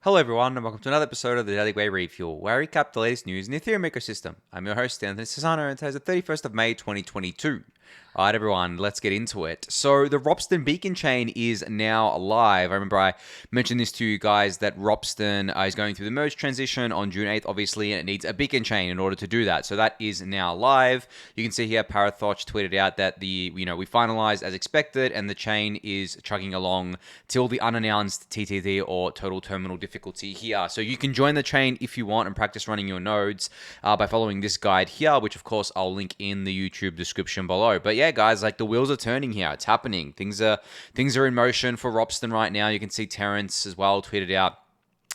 Hello everyone, and welcome to another episode of the Daily Gwei Refuel, where I recap the latest news in the Ethereum ecosystem. I'm your host, Anthony Sassano, and today's the 31st of May, 2022. Alright everyone, let's get into it. So the Ropsten Beacon chain is now live. I remember I mentioned this to you guys that Ropsten is going through the merge transition on June 8th, obviously, and it needs a beacon chain in order to do that. So that is now live. You can see here Parithosh tweeted out that we finalized as expected, and the chain is chugging along till the unannounced TTD or total terminal difficulty here. So you can join the chain if you want and practice running your nodes by following this guide here, which of course I'll link in the YouTube description below. But yeah, guys, like the wheels are turning here. It's happening. Things are in motion for Ropsten right now. You can see Terrence as well tweeted out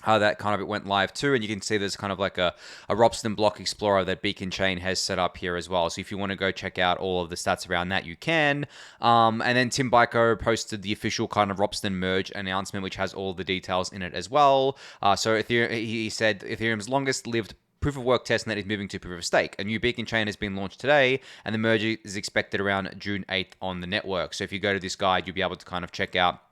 how that kind of it went live too, and you can see there's kind of like a Ropsten block explorer that Beacon Chain has set up here as well. So if you want to go check out all of the stats around that, you can. And then Tim Byko posted the official kind of Ropsten Merge announcement, which has all the details in it as well. So he said Ethereum's longest lived proof of work testnet is moving to proof of stake. A new beacon chain has been launched today, and the merge is expected around June 8th on the network. So if you go to this guide, you'll be able to kind of check out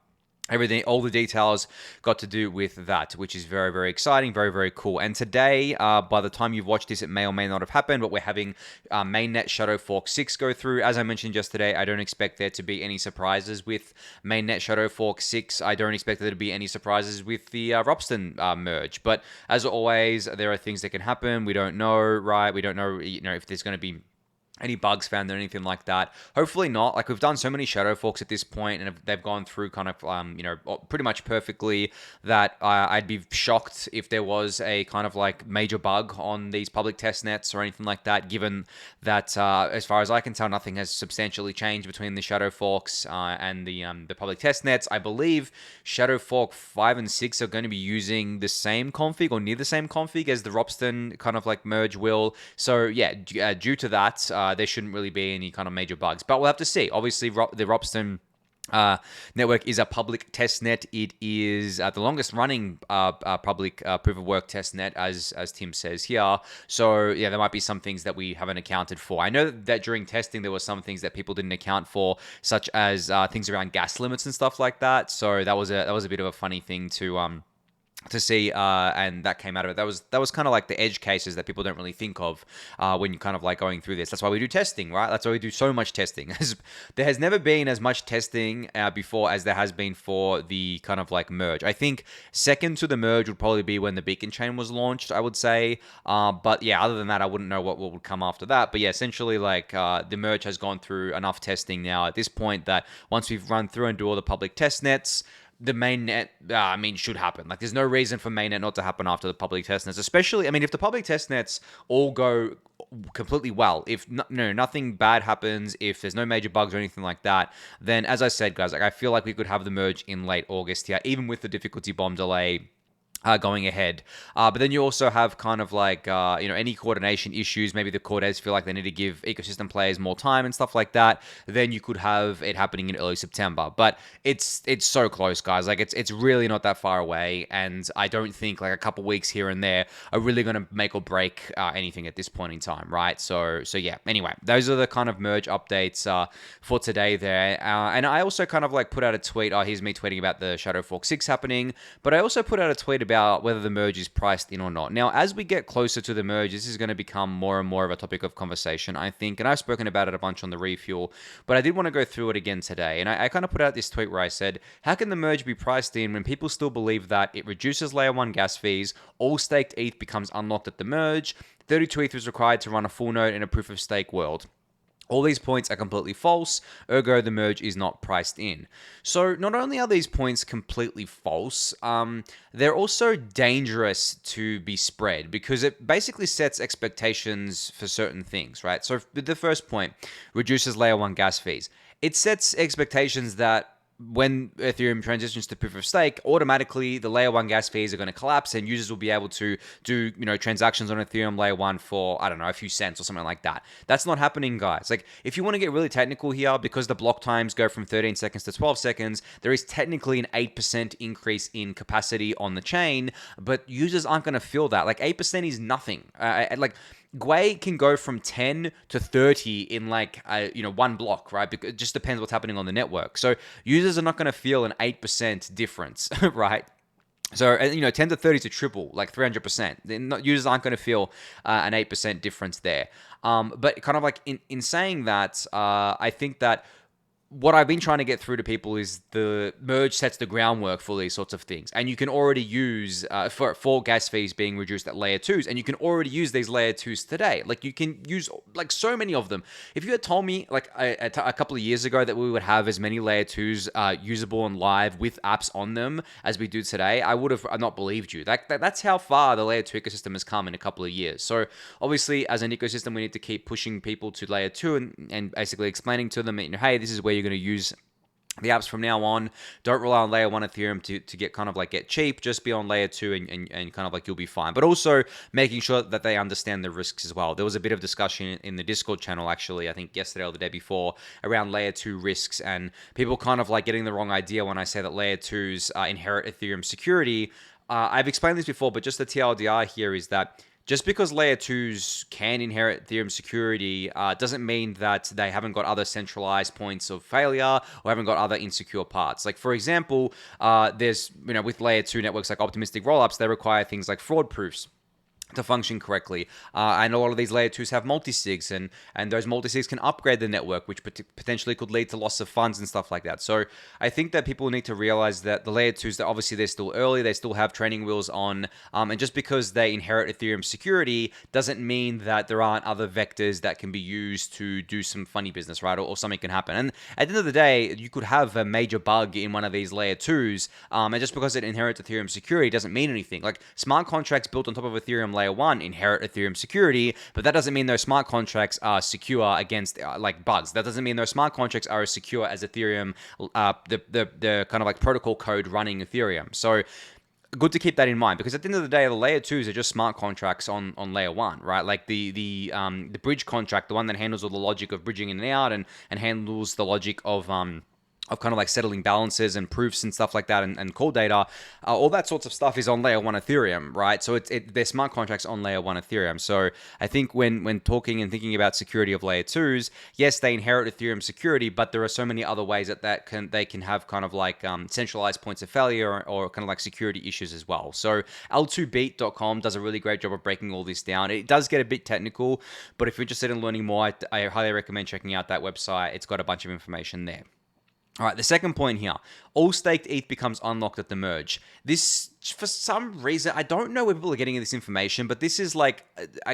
everything, all the details got to do with that, which is very, very exciting, very, very cool. And today, by the time you've watched this, it may or may not have happened, but we're having mainnet Shadow Fork 6 go through. As I mentioned yesterday, I don't expect there to be any surprises with mainnet Shadow Fork 6. I don't expect there to be any surprises with the Ropsten merge. But as always, there are things that can happen. We don't know, right? We don't know, if there's going to be any bugs found or anything like that. Hopefully not. Like, we've done so many shadow forks at this point, and they've gone through kind of pretty much perfectly, that I'd be shocked if there was a kind of like major bug on these public test nets or anything like that, given that as far as I can tell, nothing has substantially changed between the shadow forks and the public test nets. I believe shadow fork 5 and 6 are going to be using the same config or near the same config as the Ropsten kind of like merge will. So yeah, due to that, there shouldn't really be any kind of major bugs, but we'll have to see. Obviously, the Ropsten network is a public test net. It is the longest running public proof of work test net, as Tim says here. So yeah, there might be some things that we haven't accounted for. I know that during testing there were some things that people didn't account for, such as things around gas limits and stuff like that. So that was a bit of a funny thing to see, and that came out of it. That was kind of like the edge cases that people don't really think of when you're kind of like going through this. That's why we do testing, right? That's why we do so much testing. There has never been as much testing before as there has been for the kind of like merge. I think second to the merge would probably be when the beacon chain was launched, I would say. But yeah, other than that, I wouldn't know what would come after that. But yeah, essentially, like the merge has gone through enough testing now at this point that once we've run through and do all the public test nets, the mainnet, should happen. Like, there's no reason for mainnet not to happen after the public testnets, especially, if the public testnets all go completely well, if nothing bad happens, if there's no major bugs or anything like that, then as I said, guys, like I feel like we could have the merge in late August here, even with the difficulty bomb delay going ahead. But then you also have kind of like, any coordination issues. Maybe the Cordays feel like they need to give ecosystem players more time and stuff like that. Then you could have it happening in early September. But it's so close, guys. Like, it's really not that far away. And I don't think like a couple weeks here and there are really going to make or break anything at this point in time, right? So yeah, anyway, those are the kind of merge updates for today there. And I also kind of like put out a tweet. Here's me tweeting about the Shadow Fork 6 happening. But I also put out a tweet about whether the merge is priced in or not. Now, as we get closer to the merge, this is going to become more and more of a topic of conversation, I think, and I've spoken about it a bunch on the Refuel, but I did want to go through it again today, and I kind of put out this tweet where I said, how can the merge be priced in when people still believe that it reduces layer 1 gas fees, all staked ETH becomes unlocked at the merge, 32 ETH is required to run a full node in a proof of stake world? All these points are completely false, ergo the merge is not priced in. So not only are these points completely false, they're also dangerous to be spread because it basically sets expectations for certain things, right? So the first point, reduces layer 1 gas fees. It sets expectations that when Ethereum transitions to proof of stake, automatically the layer 1 gas fees are going to collapse and users will be able to do, transactions on Ethereum layer 1 for, I don't know, a few cents or something like that. That's not happening, guys. Like, if you want to get really technical here, because the block times go from 13 seconds to 12 seconds, there is technically an 8% increase in capacity on the chain, but users aren't going to feel that. Like, 8% is nothing. Gwei can go from 10 to 30 in like, one block, right? Because it just depends what's happening on the network. So users are not going to feel an 8% difference, right? So, 10 to 30 to triple, like 300%. Users aren't going to feel an 8% difference there. But kind of like in saying that, I think that what I've been trying to get through to people is the merge sets the groundwork for these sorts of things. And you can already use, for gas fees being reduced at layer 2s, and you can already use these layer 2s today. Like, you can use, like, so many of them. If you had told me, like, a couple of years ago that we would have as many layer 2s usable and live with apps on them as we do today, I would have not believed you. That's how far the layer 2 ecosystem has come in a couple of years. So, obviously, as an ecosystem, we need to keep pushing people to layer 2 and basically explaining to them, hey, this is where you're going to use the apps from now on. Don't rely on layer 1 Ethereum to get cheap. Just be on layer 2 and kind of like you'll be fine. But also making sure that they understand the risks as well. There was a bit of discussion in the Discord channel, actually, I think yesterday or the day before, around layer 2 risks, and people kind of like getting the wrong idea when I say that layer 2s inherit Ethereum security. I've explained this before, but just the TLDR here is that just because layer 2s can inherit Ethereum security doesn't mean that they haven't got other centralized points of failure or haven't got other insecure parts. Like, for example, there's, with layer 2 networks like optimistic rollups, they require things like fraud proofs to function correctly. And a lot of these layer 2s have multi-sigs, and those multi-sigs can upgrade the network, which potentially could lead to loss of funds and stuff like that. So I think that people need to realize that the layer 2s, that obviously they're still early, they still have training wheels on, and just because they inherit Ethereum security doesn't mean that there aren't other vectors that can be used to do some funny business, right? Or something can happen. And at the end of the day, you could have a major bug in one of these layer 2s, and just because it inherits Ethereum security doesn't mean anything. Like, smart contracts built on top of Ethereum layer 1 inherit Ethereum security, but that doesn't mean those smart contracts are secure against like bugs. That doesn't mean those smart contracts are as secure as Ethereum, the kind of like protocol code running Ethereum. So good to keep that in mind, because at the end of the day, the layer 2s are just smart contracts on layer 1, right? Like the bridge contract, the one that handles all the logic of bridging in and out, and handles the logic of kind of like settling balances and proofs and stuff like that, and call data, all that sorts of stuff is on layer 1 Ethereum, right? So they're smart contracts on layer 1 Ethereum. So I think when talking and thinking about security of layer 2s, yes, they inherit Ethereum security, but there are so many other ways that they can have kind of like centralized points of failure, or kind of like security issues as well. So L2beat.com does a really great job of breaking all this down. It does get a bit technical, but if you're interested in learning more, I highly recommend checking out that website. It's got a bunch of information there. All right, the second point here, all staked ETH becomes unlocked at the merge. This, for some reason, I don't know where people are getting this information, but this is like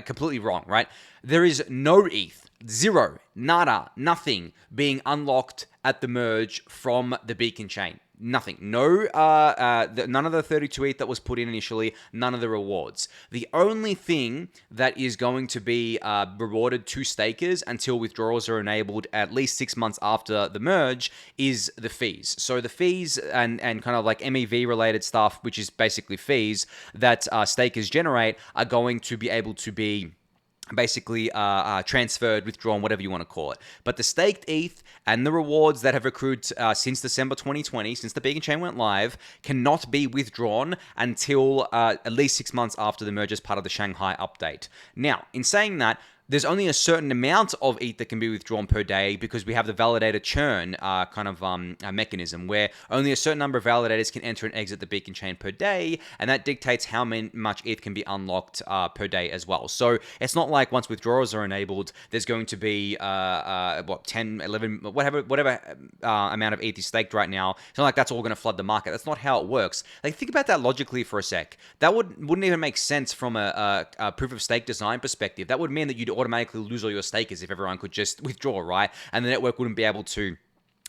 completely wrong, right? There is no ETH, zero, nada, nothing being unlocked at the merge from the Beacon chain. Nothing. No, none of the 32 ETH that was put in initially, none of the rewards. The only thing that is going to be rewarded to stakers until withdrawals are enabled at least 6 months after the merge is the fees. So the fees and kind of like MEV related stuff, which is basically fees that stakers generate, are going to be able to be basically transferred, withdrawn, whatever you want to call it. But the staked ETH and the rewards that have accrued since December 2020, since the Beacon chain went live, cannot be withdrawn until at least 6 months after the merge as part of the Shanghai update. Now, in saying that, there's only a certain amount of ETH that can be withdrawn per day, because we have the validator churn mechanism where only a certain number of validators can enter and exit the Beacon chain per day, and that dictates how much ETH can be unlocked per day as well. So it's not like once withdrawals are enabled, there's going to be 10, 11, whatever amount of ETH is staked right now. It's not like that's all going to flood the market. That's not how it works. Like, think about that logically for a sec. That wouldn't even make sense from a proof of stake design perspective. That would mean that you'd automatically lose all your stakers if everyone could just withdraw, right? And the network wouldn't be able to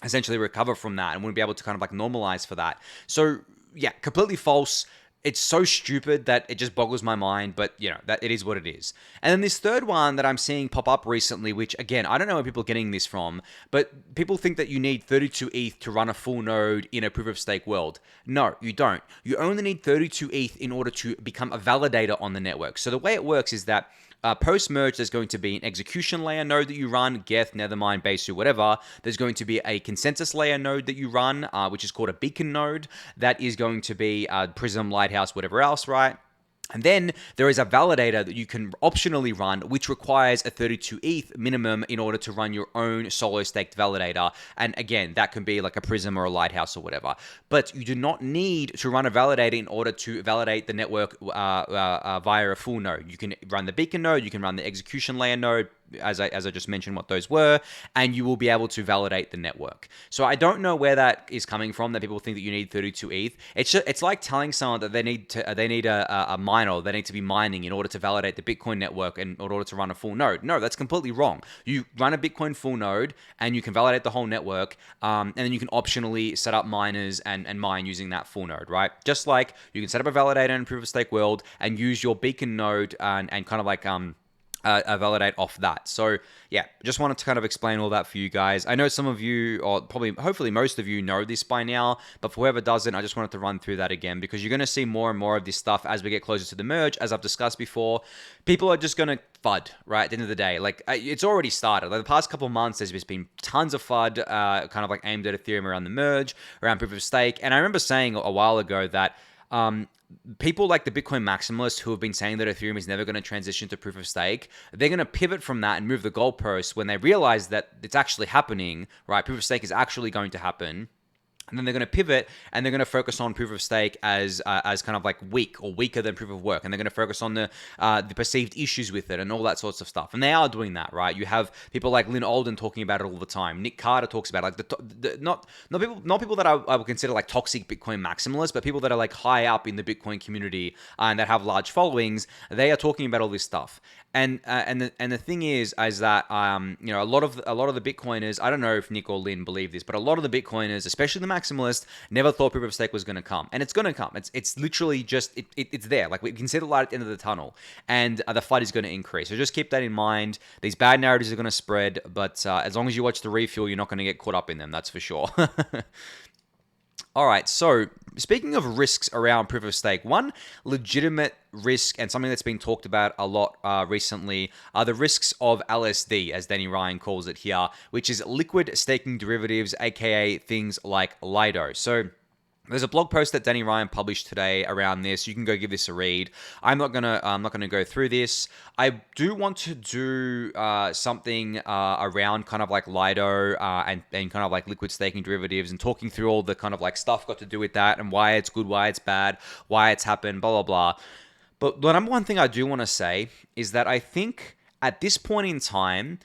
essentially recover from that, and wouldn't be able to kind of like normalize for that. So yeah, completely false. It's so stupid that it just boggles my mind, but that it is what it is. And then this third one that I'm seeing pop up recently, which again, I don't know where people are getting this from, but people think that you need 32 ETH to run a full node in a proof of stake world. No, you don't. You only need 32 ETH in order to become a validator on the network. So the way it works is that post-merge, there's going to be an execution layer node that you run, Geth, Nethermind, Besu, whatever. There's going to be a consensus layer node that you run, which is called a beacon node. That is going to be Prism, Lighthouse, whatever else, right? And then there is a validator that you can optionally run, which requires a 32 ETH minimum in order to run your own solo staked validator. And again, that can be like a Prism or a Lighthouse or whatever. But you do not need to run a validator in order to validate the network via a full node. You can run the beacon node, you can run the execution layer node, as I just mentioned what those were, and you will be able to validate the network. So I don't know where that is coming from, that people think that you need 32 ETH. It's like telling someone that they need a miner, they need to be mining in order to validate the Bitcoin network and in order to run a full node. No, that's completely wrong. You run a Bitcoin full node and you can validate the whole network, and then you can optionally set up miners and mine using that full node, right? Just like you can set up a validator in proof of stake world and use your beacon node and kind of like validate off that. So yeah, just wanted to kind of explain all that for you guys. I know some of you, or probably hopefully most of you, know this by now, but for whoever doesn't, I just wanted to run through that again, because you're going to see more and more of this stuff as we get closer to the merge. As I've discussed before, people are just going to FUD, right? At the end of the day, like it's already started. Like the past couple of months, there's just been tons of FUD, kind of like aimed at Ethereum around the merge, around proof of stake. And I remember saying a while ago that people like the Bitcoin maximalists who have been saying that Ethereum is never going to transition to proof of stake, they're going to pivot from that and move the goalposts when they realize that it's actually happening, right? Proof of stake is actually going to happen. And then they're going to pivot and they're going to focus on proof of stake as kind of like weak or weaker than proof of work. And they're going to focus on the perceived issues with it and all that sorts of stuff. And they are doing that, right? You have people like Lynn Alden talking about it all the time. Nick Carter talks about it. Like not people that I would consider like toxic Bitcoin maximalists, but people that are like high up in the Bitcoin community and that have large followings. They are talking about all this stuff. And the thing is that you know, a lot of the Bitcoiners, I don't know if Nick or Lynn believe this, but a lot of the Bitcoiners, especially the maximalists, never thought proof of stake was going to come, and it's going to come. It's literally just it's there. Like we can see the light at the end of the tunnel, and the fight is going to increase. So just keep that in mind. These bad narratives are going to spread, but as long as you watch the refuel, you're not going to get caught up in them. That's for sure. All right, so speaking of risks around proof of stake, one legitimate risk and something that's been talked about a lot recently are the risks of LSD, as Danny Ryan calls it here, which is liquid staking derivatives, aka things like Lido. So there's a blog post that Danny Ryan published today around this. You can go give this a read. I'm not gonna go through this. I do want to do something around kind of like Lido and kind of like liquid staking derivatives and talking through all the kind of like stuff got to do with that and why it's good, why it's bad, why it's happened, blah blah blah. But the number one thing I do want to say is that I think at this point in time,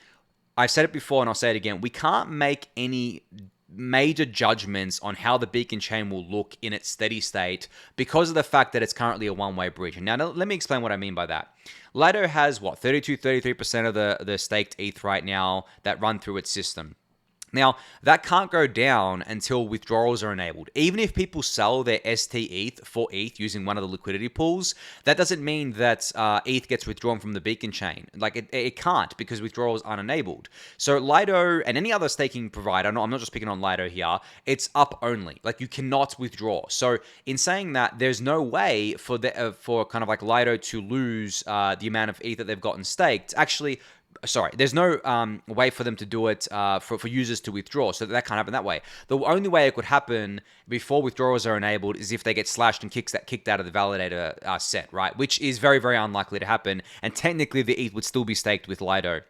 I've said it before and I'll say it again, we can't make any major judgments on how the beacon chain will look in its steady state because of the fact that it's currently a one-way bridge. And now let me explain what I mean by that. Lido has 33% of the staked ETH right now that run through its system. Now, that can't go down until withdrawals are enabled. Even if people sell their ST ETH for ETH using one of the liquidity pools, that doesn't mean that ETH gets withdrawn from the beacon chain. Like, it can't because withdrawals aren't enabled. So Lido and any other staking provider, I'm not just picking on Lido here, it's up only. Like, you cannot withdraw. So in saying that, there's no way for kind of like Lido to lose the amount of ETH that they've gotten staked. Actually, sorry, there's no way for them to do it for users to withdraw, so that can't happen that way. The only way it could happen before withdrawals are enabled is if they get slashed and kicked out of the validator set, right? Which is very, very unlikely to happen, and technically the ETH would still be staked with Lido.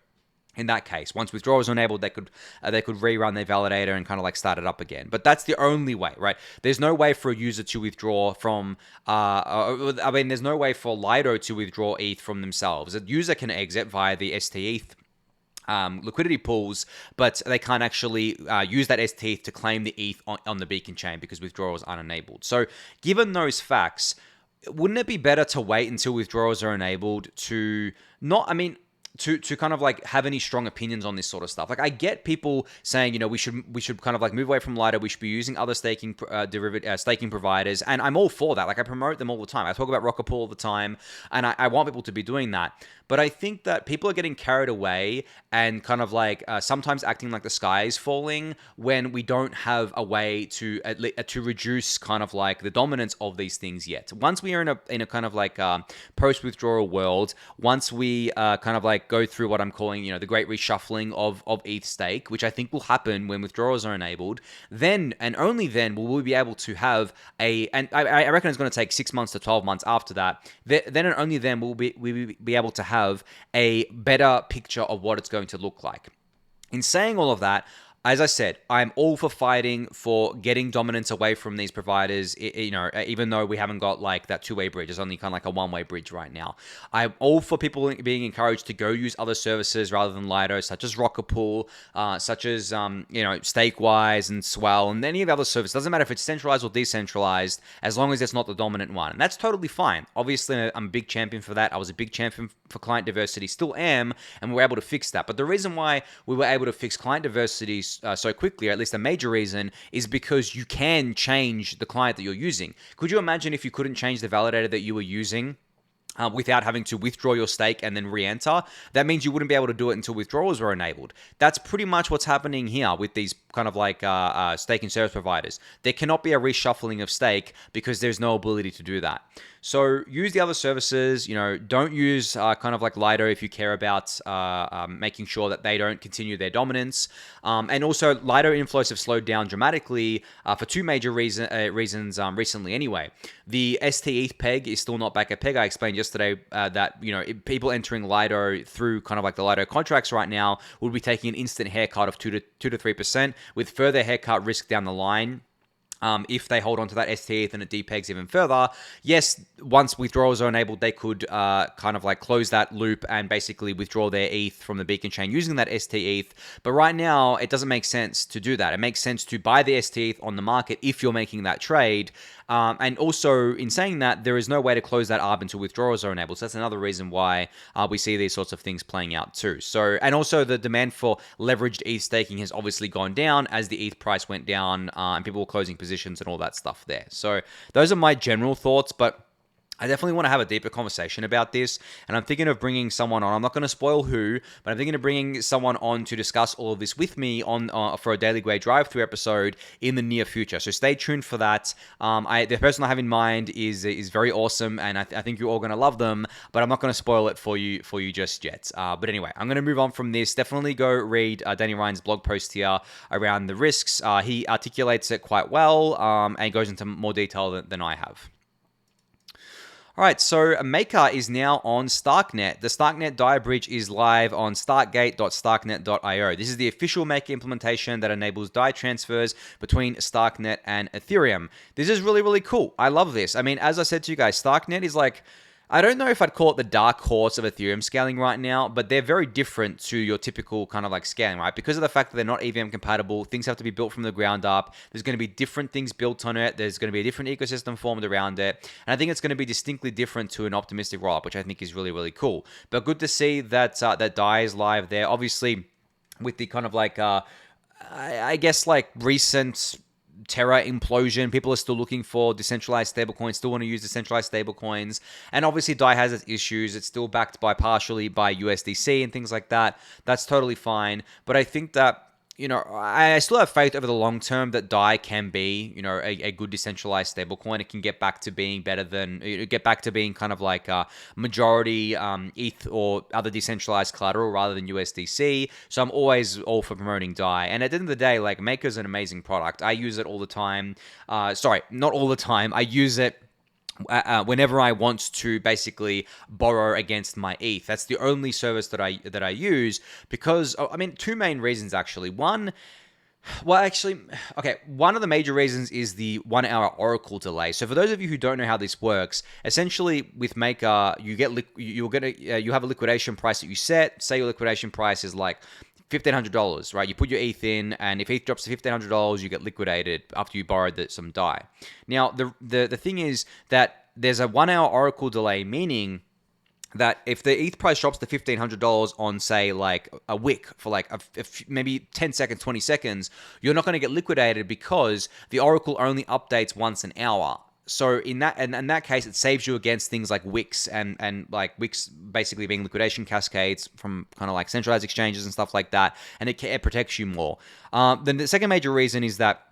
In that case, once withdrawals are enabled, they could rerun their validator and kind of like start it up again. But that's the only way, right? There's no way for a user to withdraw from, there's no way for Lido to withdraw ETH from themselves. A user can exit via the ST ETH liquidity pools, but they can't actually use that ST ETH to claim the ETH on the beacon chain because withdrawals aren't enabled. So given those facts, wouldn't it be better to wait until withdrawals are enabled to to kind of like have any strong opinions on this sort of stuff? Like, I get people saying, you know, we should kind of like move away from Lido. We should be using other staking staking providers, and I'm all for that. Like, I promote them all the time. I talk about Rocket Pool all the time, and I want people to be doing that. But I think that people are getting carried away and kind of like sometimes acting like the sky is falling when we don't have a way to reduce kind of like the dominance of these things yet. Once we are in a kind of like post-withdrawal world, once we kind of like go through what I'm calling, the great reshuffling of ETH stake, which I think will happen when withdrawals are enabled, then and only then will we be able to have and I reckon it's going to take 6 months to 12 months after that. Then and only then will we be able to have a better picture of what it's going to look like. In saying all of that, as I said, I'm all for fighting for getting dominance away from these providers, even though we haven't got like that two-way bridge. It's only kind of like a one-way bridge right now. I'm all for people being encouraged to go use other services rather than Lido, such as Rocket Pool, such as, Stakewise and Swell, and any of the other services. Doesn't matter if it's centralized or decentralized, as long as it's not the dominant one. And that's totally fine. Obviously, I'm a big champion for that. I was a big champion for client diversity, still am, and we were able to fix that. But the reason why we were able to fix client diversity so quickly, or at least a major reason, is because you can change the client that you're using. Could you imagine if you couldn't change the validator that you were using without having to withdraw your stake and then re-enter? That means you wouldn't be able to do it until withdrawals were enabled. That's pretty much what's happening here with these kind of like staking service providers. There cannot be a reshuffling of stake because there's no ability to do that. So use the other services, don't use kind of like Lido if you care about making sure that they don't continue their dominance. And also Lido inflows have slowed down dramatically for two major reasons recently anyway. The ST ETH peg is still not back at peg. I explained yesterday that, people entering Lido through kind of like the Lido contracts right now will be taking an instant haircut of 2 to 3%, with further haircut risk down the line. If they hold on to that ST ETH and it depegs even further. Yes, once withdrawals are enabled, they could kind of like close that loop and basically withdraw their ETH from the Beacon chain using that ST ETH. But right now, it doesn't make sense to do that. It makes sense to buy the ST ETH on the market if you're making that trade. And also, in saying that, there is no way to close that arb until withdrawals are enabled. So that's another reason why we see these sorts of things playing out too. So, and also the demand for leveraged ETH staking has obviously gone down as the ETH price went down and people were closing positions and all that stuff there. So those are my general thoughts, but I definitely want to have a deeper conversation about this, and I'm thinking of bringing someone on. I'm not going to spoil who, but I'm thinking of bringing someone on to discuss all of this with me on for a Daily Gwei drive-through episode in the near future. So stay tuned for that. The person I have in mind is very awesome, and I think you're all going to love them. But I'm not going to spoil it for you just yet. But anyway, I'm going to move on from this. Definitely go read Danny Ryan's blog post here around the risks. He articulates it quite well and goes into more detail than I have. All right, so Maker is now on StarkNet. The StarkNet DAI bridge is live on starkgate.starknet.io. This is the official Maker implementation that enables DAI transfers between StarkNet and Ethereum. This is really, really cool. I love this. I mean, as I said to you guys, StarkNet is like, I don't know if I'd call it the dark horse of Ethereum scaling right now, but they're very different to your typical kind of like scaling, right? Because of the fact that they're not EVM compatible, things have to be built from the ground up. There's going to be different things built on it. There's going to be a different ecosystem formed around it. And I think it's going to be distinctly different to an optimistic rollup, which I think is really, really cool. But good to see that that DAI is live there. Obviously, with the kind of like, I guess like recent Terra implosion, people are still looking for decentralized stablecoins, still want to use decentralized stablecoins, and obviously DAI has its issues. It's still backed by partially by USDC and things like that. That's totally fine, but I think that I still have faith over the long term that DAI can be, a good decentralized stablecoin. It can get back to being better than, kind of like a majority ETH or other decentralized collateral rather than USDC. So I'm always all for promoting DAI. And at the end of the day, like Maker's an amazing product. I use it all the time. Sorry, not all the time. I use it whenever I want to basically borrow against my ETH. That's the only service that I use because, two main reasons actually. One of the major reasons is the 1 hour Oracle delay. So for those of you who don't know how this works, essentially with Maker, you have a liquidation price that you set. Say your liquidation price is like $1,500, right? You put your ETH in, and if ETH drops to $1,500, you get liquidated after you borrowed some DAI. Now, the thing is that there's a 1 hour Oracle delay, meaning that if the ETH price drops to $1,500 on, say, like a wick for like maybe 10 seconds, 20 seconds, you're not going to get liquidated because the Oracle only updates once an hour. So in that case, it saves you against things like wicks and like wicks basically being liquidation cascades from kind of like centralized exchanges and stuff like that, and it protects you more. Then the second major reason is that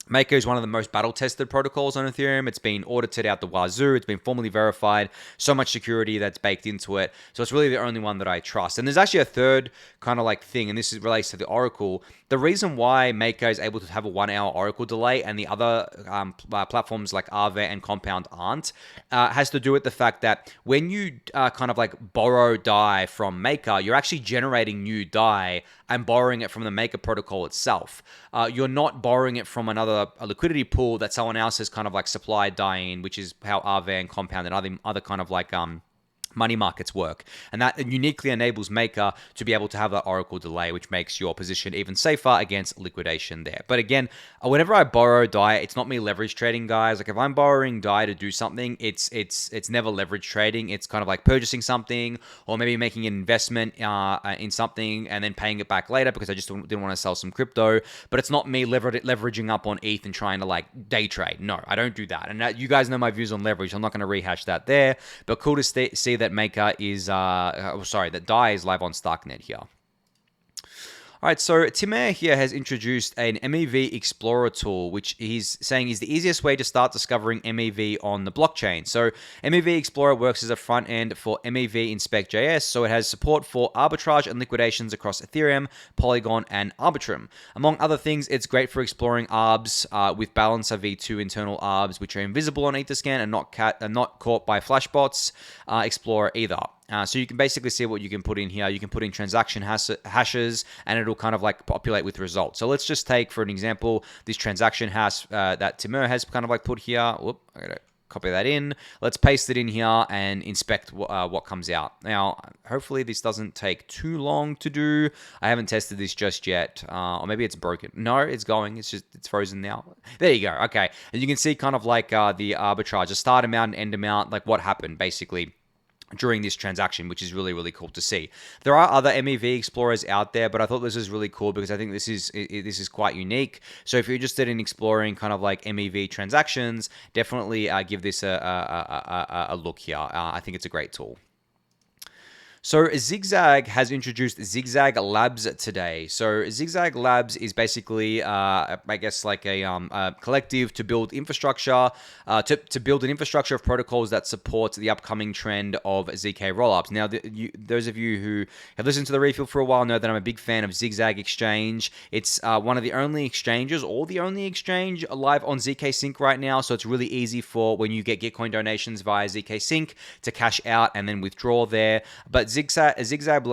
Maker is one of the most battle-tested protocols on Ethereum. It's been audited out the wazoo. It's been formally verified. So much security that's baked into it. So it's really the only one that I trust. And there's actually a third kind of like thing, and this relates to the Oracle. The reason why Maker is able to have a 1 hour Oracle delay and the other platforms like Aave and Compound aren't, has to do with the fact that when you kind of like borrow DAI from Maker, you're actually generating new DAI and borrowing it from the Maker protocol itself. You're not borrowing it from a liquidity pool that someone else has kind of like supplied DAI in, which is how Aave and Compound and other kind of like money markets work. And that uniquely enables Maker to be able to have that Oracle delay, which makes your position even safer against liquidation there. But again, whenever I borrow DAI, it's not me leverage trading, guys. Like if I'm borrowing DAI to do something, it's never leverage trading. It's kind of like purchasing something or maybe making an investment in something and then paying it back later because I just didn't want to sell some crypto. But it's not me leveraging up on ETH and trying to like day trade. No, I don't do that. And you guys know my views on leverage. I'm not going to rehash that there. But cool to see that Maker is, that DAI is live on StarkNet here. All right, so Timur here has introduced an MEV Explorer tool, which he's saying is the easiest way to start discovering MEV on the blockchain. So MEV Explorer works as a front end for MEV Inspect.js, so it has support for arbitrage and liquidations across Ethereum, Polygon, and Arbitrum. Among other things, it's great for exploring ARBs with Balancer V2 internal ARBs, which are invisible on Etherscan and not caught by flashbots Explorer either. So you can basically see what you can put in here. You can put in transaction hashes and it'll kind of like populate with results. So let's just take, for an example, this transaction hash that Timur has kind of like put here. Whoop, I gotta copy that in. Let's paste it in here and inspect what comes out. Now, hopefully this doesn't take too long to do. I haven't tested this just yet. Or maybe it's broken. No, it's going. It's frozen now. There you go. Okay. And you can see kind of like the arbitrage, the start amount and end amount, like what happened basically during this transaction, which is really, really cool to see. There are other MEV Explorers out there, but I thought this was really cool because I think this is quite unique. So if you're interested in exploring kind of like MEV transactions, definitely give this a look here. I think it's a great tool. So ZigZag has introduced ZigZag Labs today. So ZigZag Labs is basically, I guess, like a collective to build infrastructure, to build an infrastructure of protocols that support the upcoming trend of ZK rollups. Now, those of you who have listened to the refuel for a while know that I'm a big fan of ZigZag Exchange. It's one of the only exchanges, or the only exchange live on ZK Sync right now. So it's really easy for when you get Gitcoin donations via ZK Sync to cash out and then withdraw there. But ZigZag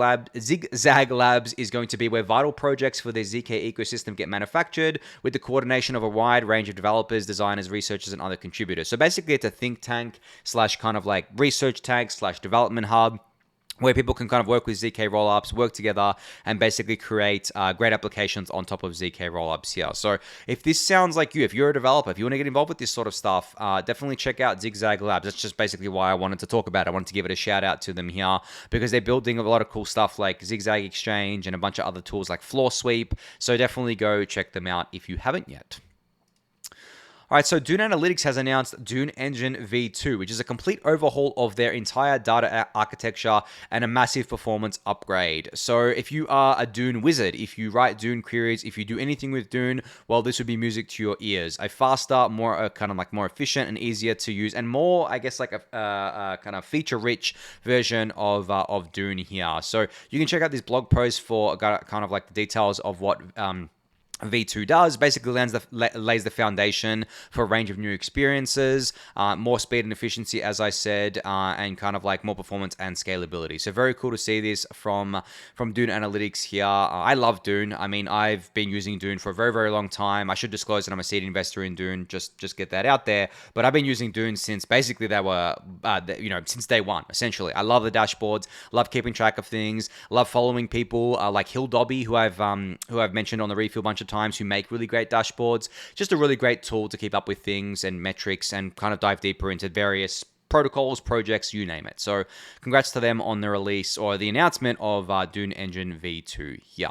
Labs is going to be where vital projects for the ZK ecosystem get manufactured with the coordination of a wide range of developers, designers, researchers, and other contributors. So basically, it's a think tank / kind of like research tank / development hub, where people can kind of work with ZK rollups, work together, and basically create great applications on top of ZK rollups here. So if this sounds like you, if you're a developer, if you want to get involved with this sort of stuff, definitely check out ZigZag Labs. That's just basically why I wanted to talk about it. I wanted to give it a shout out to them here because they're building a lot of cool stuff like ZigZag Exchange and a bunch of other tools like Floor Sweep. So definitely go check them out if you haven't yet. All right, so Dune Analytics has announced Dune Engine V2, which is a complete overhaul of their entire data architecture and a massive performance upgrade. So if you are a Dune wizard, if you write Dune queries, if you do anything with Dune, well, this would be music to your ears. A faster, more kind of like more efficient and easier to use, and more, I guess, like a kind of feature-rich version of Dune here. So you can check out this blog post for kind of like the details of what V2 does. Basically lays the foundation for a range of new experiences, more speed and efficiency, as I said, and kind of like more performance and scalability. So very cool to see this from Dune Analytics here. I love Dune. I mean, I've been using Dune for a very, very long time. I should disclose that I'm a seed investor in Dune. Just get that out there. But I've been using Dune since basically they were, since day one, essentially. I love the dashboards, love keeping track of things, love following people like Hill Dobby, who I've mentioned on the refuel bunch of times, who make really great dashboards. Just a really great tool to keep up with things and metrics and kind of dive deeper into various protocols, projects, you name it. So congrats to them on the release or the announcement of Dune Engine V2 here.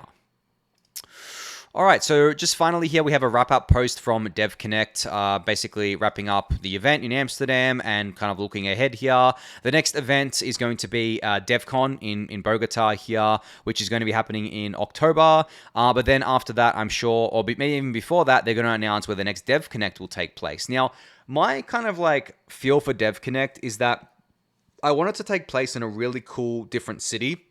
All right, so just finally here, we have a wrap-up post from Devconnect, basically wrapping up the event in Amsterdam and kind of looking ahead here. The next event is going to be DevCon in Bogota here, which is going to be happening in October. But then after that, I'm sure, or maybe even before that, they're going to announce where the next Devconnect will take place. Now, my kind of like feel for Devconnect is that I want it to take place in a really cool, different city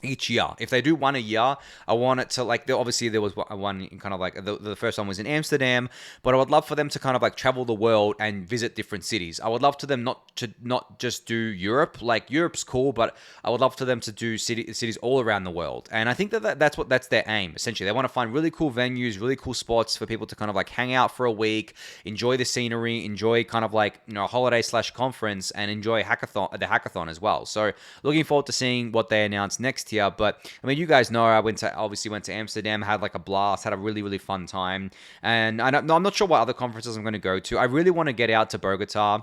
each year. If they do one a year, I want it to like, obviously there was one kind of like the first one was in Amsterdam, but I would love for them to kind of like travel the world and visit different cities. I would love to them not just do Europe. Like Europe's cool, but I would love for them to do cities all around the world. And I think that's their aim. Essentially, they want to find really cool venues, really cool spots for people to kind of like hang out for a week, enjoy the scenery, enjoy kind of like, you know, a holiday / conference, and enjoy the hackathon as well. So looking forward to seeing what they announce next year. But I mean, you guys know I obviously went to Amsterdam, had like a blast, had a really, really fun time. And I'm not sure what other conferences I'm going to go to. I really want to get out to Bogota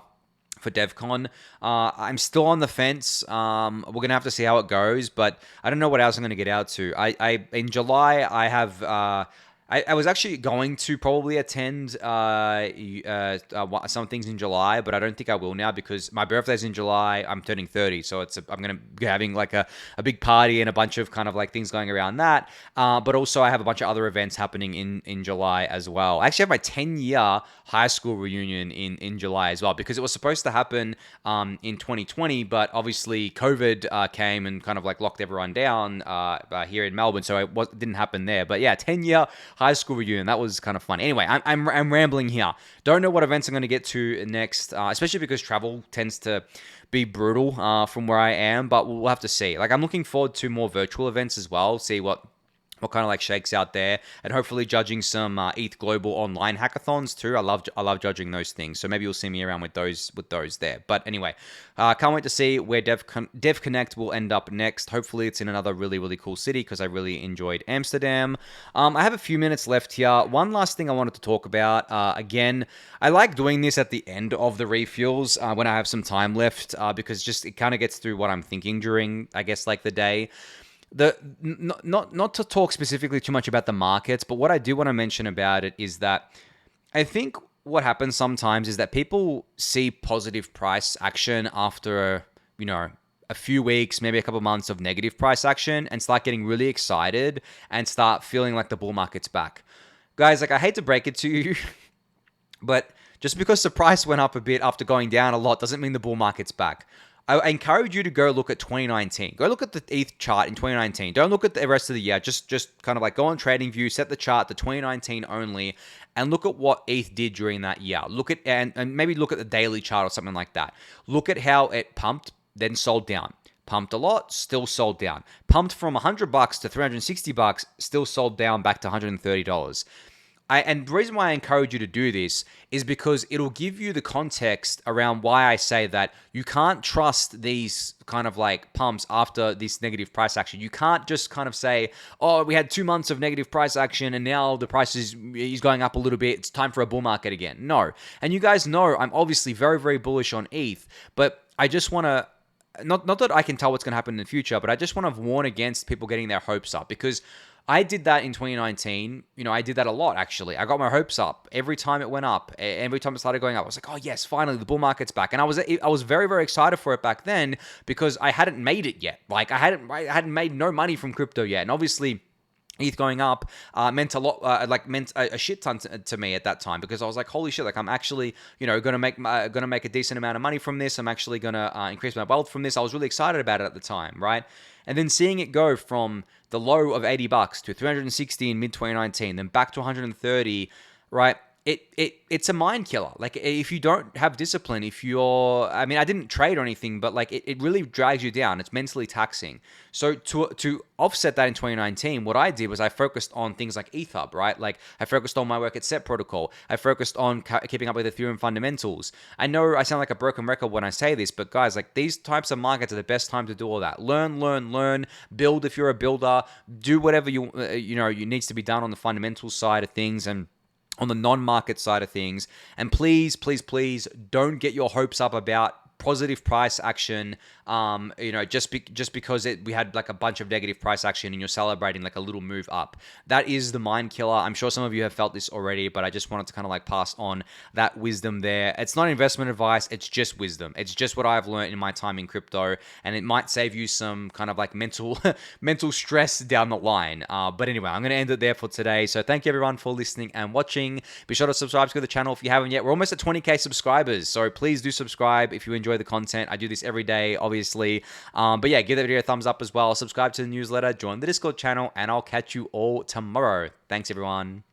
for DevCon. I'm still on the fence. We're gonna have to see how it goes, but I don't know what else I'm gonna get out to. I in July I have. I was actually going to probably attend some things in July, but I don't think I will now because my birthday's in July. I'm turning 30, so I'm going to be having like a big party and a bunch of kind of like things going around that. But also I have a bunch of other events happening in July as well. I actually have my 10-year high school reunion in July as well because it was supposed to happen in 2020, but obviously COVID came and kind of like locked everyone down here in Melbourne, so it didn't happen there. But yeah, 10-year high school reunion. That was kind of fun. Anyway, I'm rambling here. Don't know what events I'm going to get to next, especially because travel tends to be brutal from where I am, but we'll have to see. Like, I'm looking forward to more virtual events as well, see what kind of like shakes out there, and hopefully judging some ETH Global online hackathons too. I love judging those things, so maybe you'll see me around with those there. But anyway, can't wait to see where Devconnect will end up next. Hopefully it's in another really, really cool city because I really enjoyed Amsterdam. I have a few minutes left here. One last thing I wanted to talk about. Again, I like doing this at the end of the refuels when I have some time left because just it kind of gets through what I'm thinking during, I guess, like the day. Not to talk specifically too much about the markets, but what I do want to mention about it is that I think what happens sometimes is that people see positive price action after, you know, a few weeks, maybe a couple of months of negative price action and start getting really excited and start feeling like the bull market's back. Guys, like I hate to break it to you, but just because the price went up a bit after going down a lot doesn't mean the bull market's back. I encourage you to go look at 2019. Go look at the ETH chart in 2019. Don't look at the rest of the year. Just kind of like go on TradingView, set the chart to 2019 only, and look at what ETH did during that year. Look at and maybe look at the daily chart or something like that. Look at how it pumped, then sold down. Pumped a lot, still sold down. Pumped from $100 to $360, still sold down back to $130. And the reason why I encourage you to do this is because it'll give you the context around why I say that you can't trust these kind of like pumps after this negative price action. You can't just kind of say, oh, we had 2 months of negative price action and now the price is going up a little bit. It's time for a bull market again. No. And you guys know I'm obviously very, very bullish on ETH, but I just want to, not that I can tell what's going to happen in the future, but I just want to warn against people getting their hopes up because I did that in 2019. You know, I did that a lot, actually. I got my hopes up every time it went up. Every time it started going up, I was like, oh, yes, finally, the bull market's back. And I was very, very excited for it back then because I hadn't made it yet. Like, I hadn't made no money from crypto yet. And obviously, ETH going up meant a lot, meant a shit ton to me at that time because I was like, holy shit, like I'm actually, you know, gonna make a decent amount of money from this. I'm actually gonna increase my wealth from this. I was really excited about it at the time, right? And then seeing it go from the low of $80 to 360 in mid 2019, then back to 130, right? It's a mind killer. Like if you don't have discipline, I mean, I didn't trade or anything, but like it really drags you down. It's mentally taxing. So to offset that in 2019, what I did was I focused on things like ETHUB, right? Like I focused on my work at Set Protocol. I focused on keeping up with Ethereum fundamentals. I know I sound like a broken record when I say this, but guys, like these types of markets are the best time to do all that. Learn, build if you're a builder, do whatever you needs to be done on the fundamentals side of things and on the non-market side of things. And please, please, please don't get your hopes up about positive price action, just because we had like a bunch of negative price action and you're celebrating like a little move up. That is the mind killer. I'm sure some of you have felt this already, but I just wanted to kind of like pass on that wisdom there. It's not investment advice. It's just wisdom. It's just what I've learned in my time in crypto, and it might save you some kind of like mental stress down the line. But anyway, I'm going to end it there for today. So thank you everyone for listening and watching. Be sure to subscribe to the channel if you haven't yet. We're almost at 20k subscribers, so please do subscribe if you enjoy the content. I do this every day, obviously. But yeah, give the video a thumbs up as well. Subscribe to the newsletter, join the Discord channel, and I'll catch you all tomorrow. Thanks, everyone.